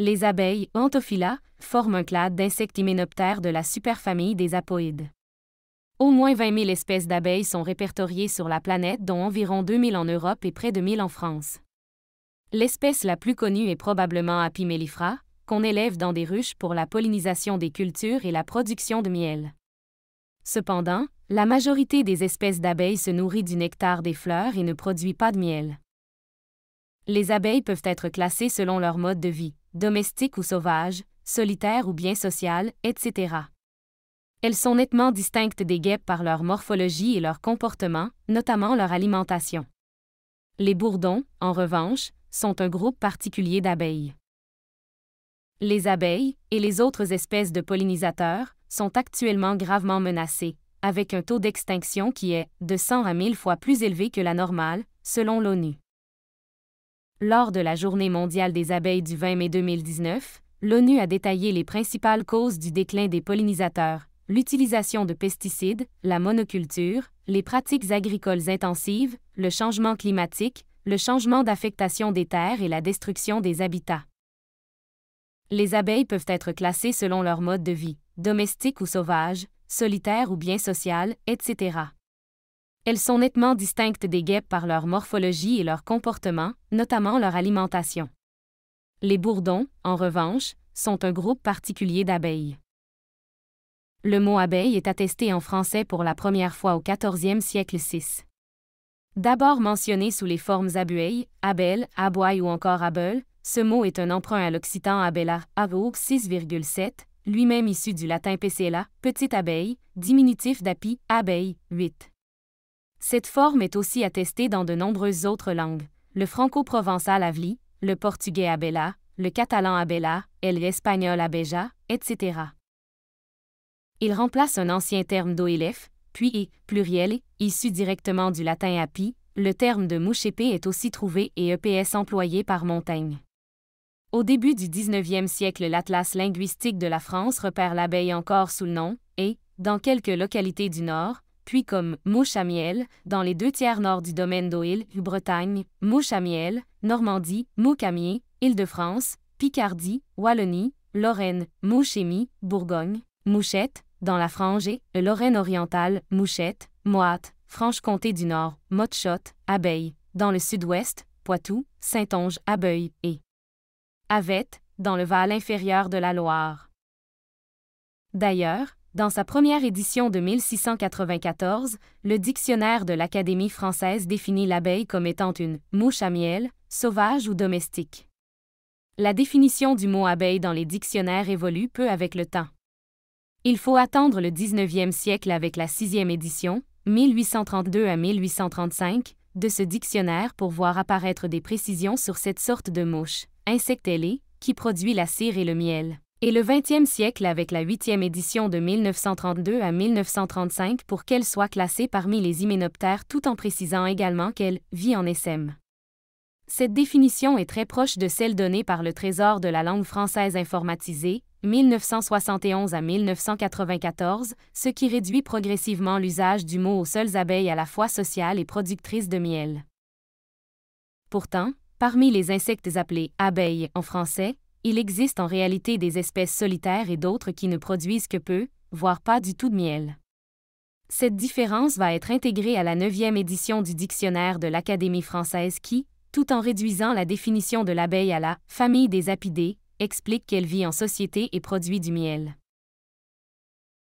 Les abeilles, Anthophila, forment un clade d'insectes hyménoptères de la superfamille des apoïdes. Au moins 20 000 espèces d'abeilles sont répertoriées sur la planète, dont environ 2 000 en Europe et près de 1 000 en France. L'espèce la plus connue est probablement Apis mellifera, qu'on élève dans des ruches pour la pollinisation des cultures et la production de miel. Cependant, la majorité des espèces d'abeilles se nourrit du nectar des fleurs et ne produit pas de miel. Les abeilles peuvent être classées selon leur mode de vie, domestique ou sauvage, solitaire ou bien social, etc. Elles sont nettement distinctes des guêpes par leur morphologie et leur comportement, notamment leur alimentation. Les bourdons, en revanche, sont un groupe particulier d'abeilles. Les abeilles, et les autres espèces de pollinisateurs, sont actuellement gravement menacées, avec un taux d'extinction qui est de 100 à 1000 fois plus élevé que la normale, selon l'ONU. Lors de la Journée mondiale des abeilles du 20 mai 2019, l'ONU a détaillé les principales causes du déclin des pollinisateurs: l'utilisation de pesticides, la monoculture, les pratiques agricoles intensives, le changement climatique, le changement d'affectation des terres et la destruction des habitats. Les abeilles peuvent être classées selon leur mode de vie, domestique ou sauvage, solitaire ou bien social, etc. Elles sont nettement distinctes des guêpes par leur morphologie et leur comportement, notamment leur alimentation. Les bourdons, en revanche, sont un groupe particulier d'abeilles. Le mot abeille est attesté en français pour la première fois au XIVe siècle VI. D'abord mentionné sous les formes abueille, abel, aboy ou encore abeul, ce mot est un emprunt à l'occitan abella, aoug 6,7, lui-même issu du latin pecella, petite abeille, diminutif d'api, abeille, 8. Cette forme est aussi attestée dans de nombreuses autres langues, le franco-provençal avli, le portugais abella, le catalan abella, et l'espagnol abeja, etc. Il remplace un ancien terme d'oélef, puis pluriel, issu directement du latin api. Le terme de mouche épée est aussi trouvé et EPS employé par Montaigne. Au début du 19e siècle, l'Atlas linguistique de la France repère l'abeille encore sous le nom et, dans quelques localités du Nord, puis comme mouche à miel, dans les 2/3 nord du domaine d'Oïl, Bretagne, mouche à miel, Normandie, moucamier, Île-de-France, Picardie, Wallonie, Lorraine, mouche-émie, Bourgogne, mouchette, dans la frange et Lorraine orientale, mouchette, moate, Franche-Comté du Nord, motte-chotte, abeille, dans le sud-ouest, Poitou, Saintonge, abeille et avette, dans le Val inférieur de la Loire. D'ailleurs, dans sa première édition de 1694, le dictionnaire de l'Académie française définit l'abeille comme étant une mouche à miel, sauvage ou domestique. La définition du mot abeille dans les dictionnaires évolue peu avec le temps. Il faut attendre le 19e siècle avec la 6e édition, 1832 à 1835, de ce dictionnaire pour voir apparaître des précisions sur cette sorte de mouche, insecte ailé, qui produit la cire et le miel. Et le 20e siècle avec la 8e édition de 1932 à 1935 pour qu'elle soit classée parmi les hyménoptères tout en précisant également qu'elle vit en SM. Cette définition est très proche de celle donnée par le Trésor de la langue française informatisée, 1971 à 1994, ce qui réduit progressivement l'usage du mot aux seules abeilles à la fois sociales et productrices de miel. Pourtant, parmi les insectes appelés abeilles en français, il existe en réalité des espèces solitaires et d'autres qui ne produisent que peu, voire pas du tout de miel. Cette différence va être intégrée à la 9e édition du dictionnaire de l'Académie française qui, tout en réduisant la définition de l'abeille à la famille des apidés, explique qu'elle vit en société et produit du miel.